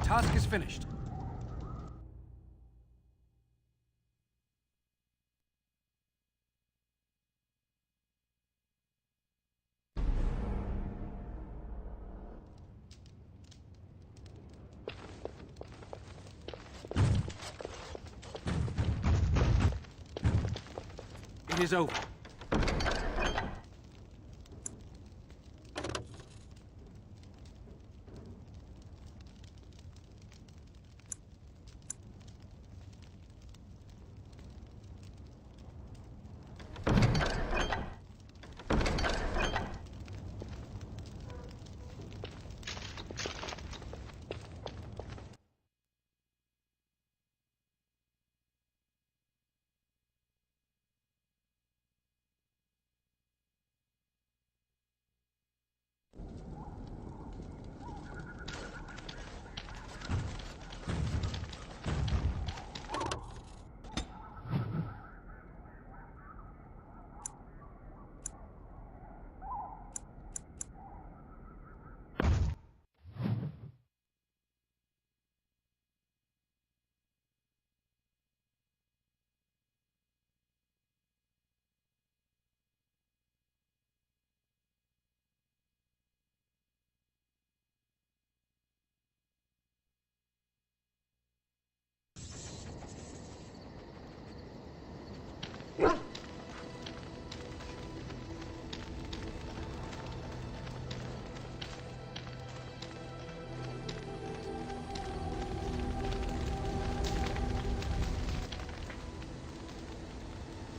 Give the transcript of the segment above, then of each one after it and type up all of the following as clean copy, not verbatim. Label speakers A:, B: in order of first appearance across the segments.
A: task is finished. It is over.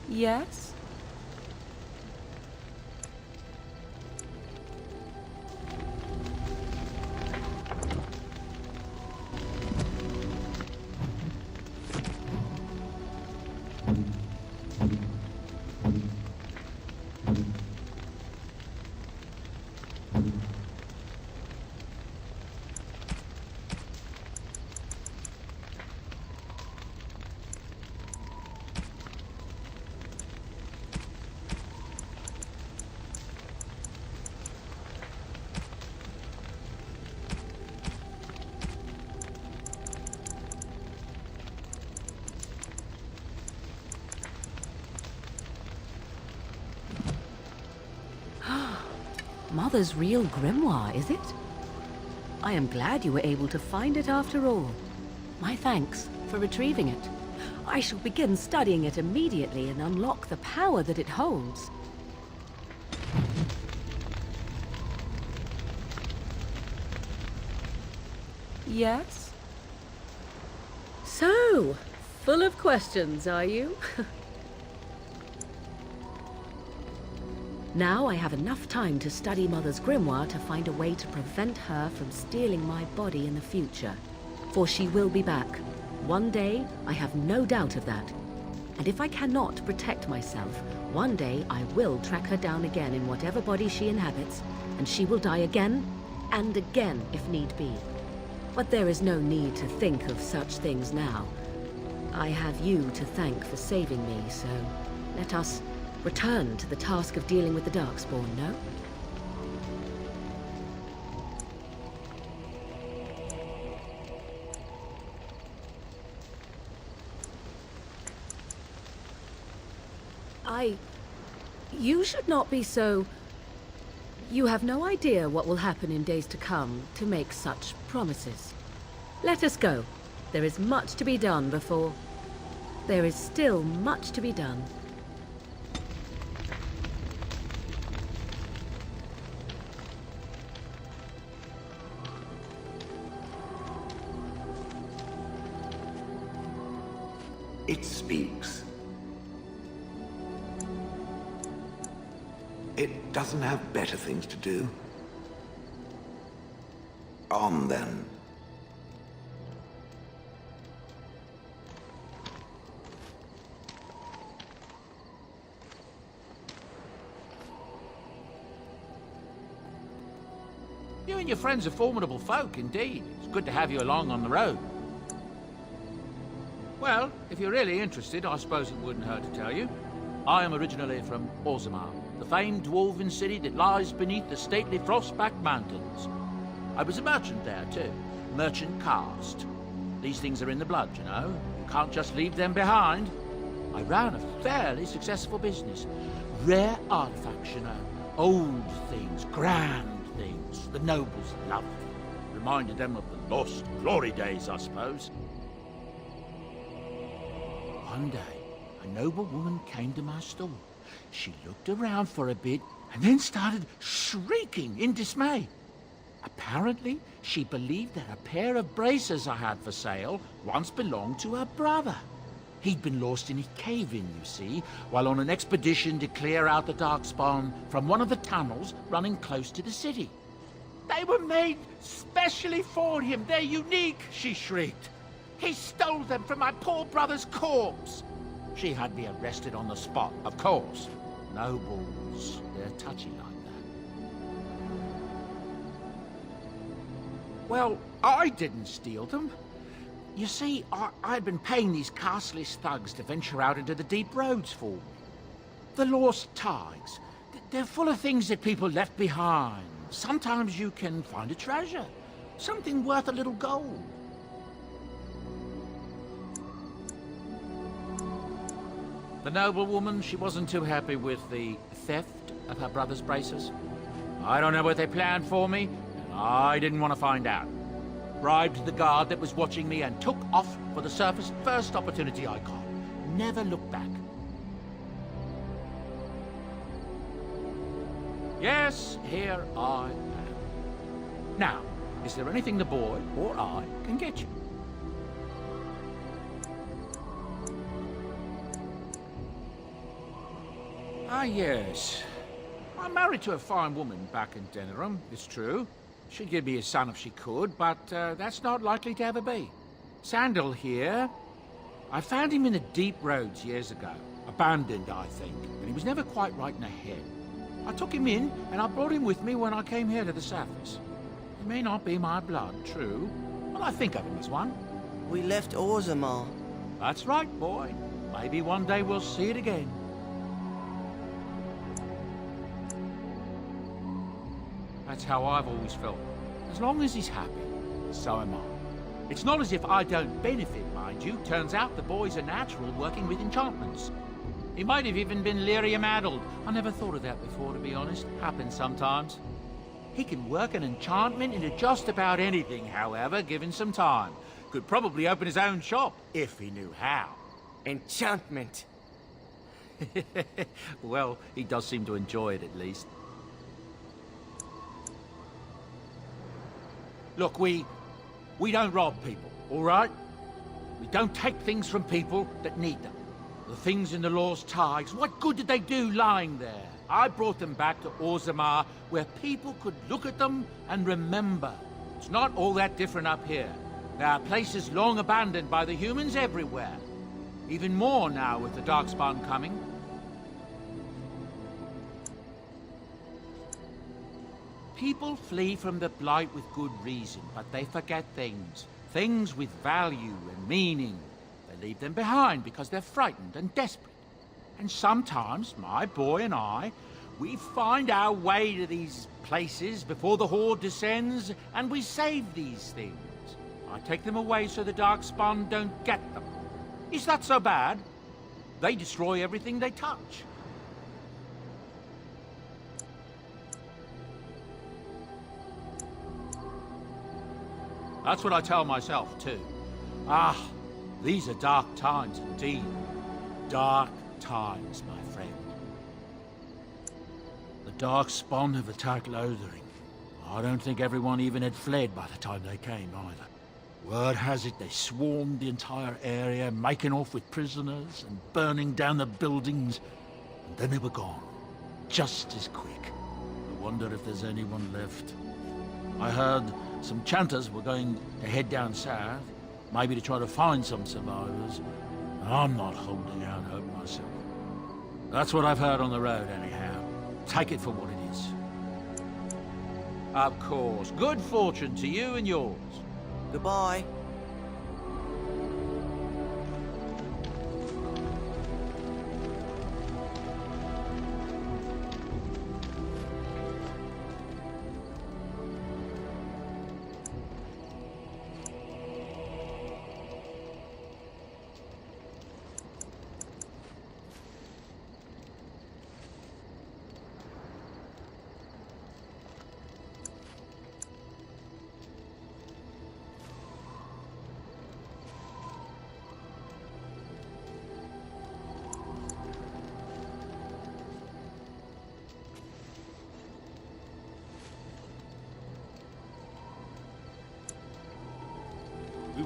B: Yes? Mother's real grimoire, is it? I am glad you were able to find it after all. My thanks for retrieving it. I shall begin studying it immediately and unlock the power that it holds. Yes? So, full of questions, are you? Now I have enough time to study Mother's grimoire to find a way to prevent her from stealing my body in the future. For she will be back. One day, I have no doubt of that. And if I cannot protect myself, one day I will track her down again in whatever body she inhabits, and she will die again and again if need be. But there is no need to think of such things now. I have you to thank for saving me, so let us return to the task of dealing with the Darkspawn, no? You should not be so... You have no idea what will happen in days to come to make such promises. Let us go. There is much to be done before... There is still much to be done.
C: It speaks. It doesn't have better things to do. On then.
D: You and your friends are formidable folk, indeed. It's good to have you along on the road. Well, if you're really interested, I suppose it wouldn't hurt to tell you. I am originally from Orzammar, the famed dwarven city that lies beneath the stately Frostback Mountains. I was a merchant there, too, merchant caste. These things are in the blood, you know. You can't just leave them behind. I ran a fairly successful business. Rare artifacts, you know. Old things, grand things. The nobles loved them. Reminded them of the lost glory days, I suppose. One day, a noble woman came to my store. She looked around for a bit and then started shrieking in dismay. Apparently, she believed that a pair of braces I had for sale once belonged to her brother. He'd been lost in a cave-in, you see, while on an expedition to clear out the Darkspawn from one of the tunnels running close to the city. They were made specially for him. They're unique, she shrieked. He stole them from my poor brother's corpse. She had me arrested on the spot, of course. Nobles, they're touchy like that. Well, I didn't steal them. You see, I'd been paying these castless thugs to venture out into the deep roads for me. The lost ties. They're full of things that people left behind. Sometimes you can find a treasure. Something worth a little gold. The noblewoman, she wasn't too happy with the theft of her brother's braces. I don't know what they planned for me, and I didn't want to find out. Bribed the guard that was watching me and took off for the surface first opportunity I got. Never looked back. Yes, here I am. Now, is there anything the boy or I can get you? Ah, yes. I'm married to a fine woman back in Denerim, it's true. She'd give me a son if she could, but that's not likely to ever be. Sandal here. I found him in the deep roads years ago. Abandoned, I think, and he was never quite right in the head. I took him in, and I brought him with me when I came here to the surface. He may not be my blood, true, but I think of him as one.
E: We left Orzammar.
D: That's right, boy. Maybe one day we'll see it again. That's how I've always felt. As long as he's happy, so am I. It's not as if I don't benefit, mind you. Turns out the boy's a natural working with enchantments. He might have even been lyrium-addled. I never thought of that before, to be honest. Happens sometimes. He can work an enchantment into just about anything, however, given some time. Could probably open his own shop, if he knew how.
E: Enchantment.
D: Well, he does seem to enjoy it, at least. Look, we don't rob people, all right? We don't take things from people that need them. The things in the Lost Ties, what good did they do lying there? I brought them back to Orzammar, where people could look at them and remember. It's not all that different up here. There are places long abandoned by the humans everywhere. Even more now with the Darkspawn coming. People flee from the Blight with good reason, but they forget things. Things with value and meaning. They leave them behind because they're frightened and desperate. And sometimes, my boy and I, we find our way to these places before the Horde descends, and we save these things. I take them away so the Darkspawn don't get them. Is that so bad? They destroy everything they touch. That's what I tell myself, too. Ah, these are dark times indeed. Dark times, my friend. The Darkspawn have attacked Lothering. I don't think everyone even had fled by the time they came, either. Word has it they swarmed the entire area, making off with prisoners and burning down the buildings. And then they were gone. Just as quick. I wonder if there's anyone left. I heard some chanters were going to head down south, maybe to try to find some survivors. I'm not holding out hope myself. That's what I've heard on the road, anyhow. Take it for what it is. Of course. Good fortune to you and yours.
E: Goodbye.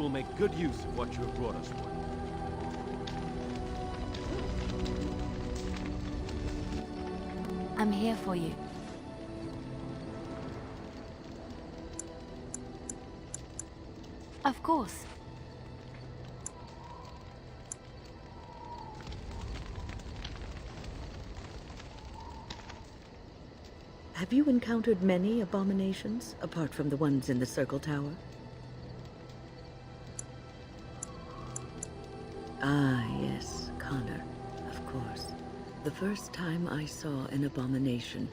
A: will make good use of what you have brought us for.
F: I'm here for you. Of course.
B: Have you encountered many abominations, apart from the ones in the Circle Tower? Ah, yes, Connor, of course. The first time I saw an abomination,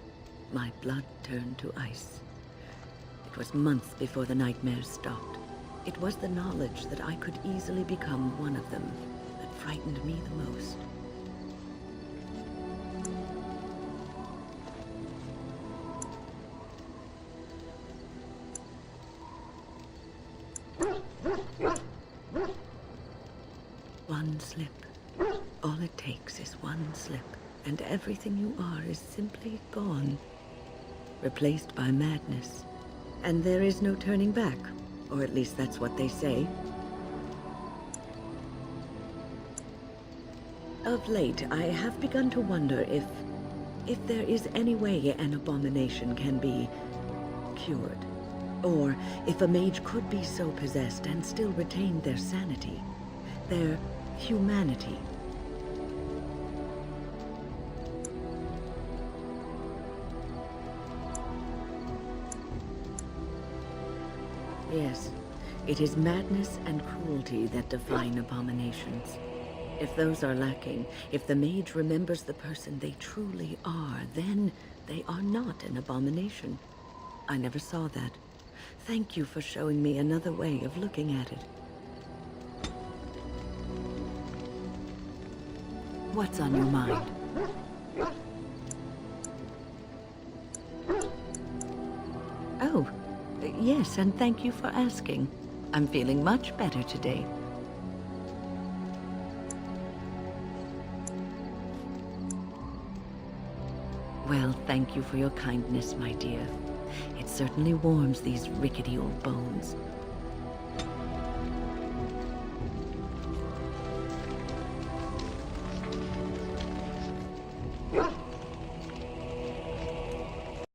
B: my blood turned to ice. It was months before the nightmares stopped. It was the knowledge that I could easily become one of them that frightened me the most. One slip. All it takes is one slip, and everything you are is simply gone. Replaced by madness. And there is no turning back, or at least that's what they say. Of late, I have begun to wonder if there is any way an abomination can be cured. Or if a mage could be so possessed and still retain their sanity, their humanity. Yes, it is madness and cruelty that define abominations. If those are lacking, if the mage remembers the person they truly are, then they are not an abomination. I never saw that. Thank you for showing me another way of looking at it. What's on your mind? Oh, yes, and thank you for asking. I'm feeling much better today. Well, thank you for your kindness, my dear. It certainly warms these rickety old bones.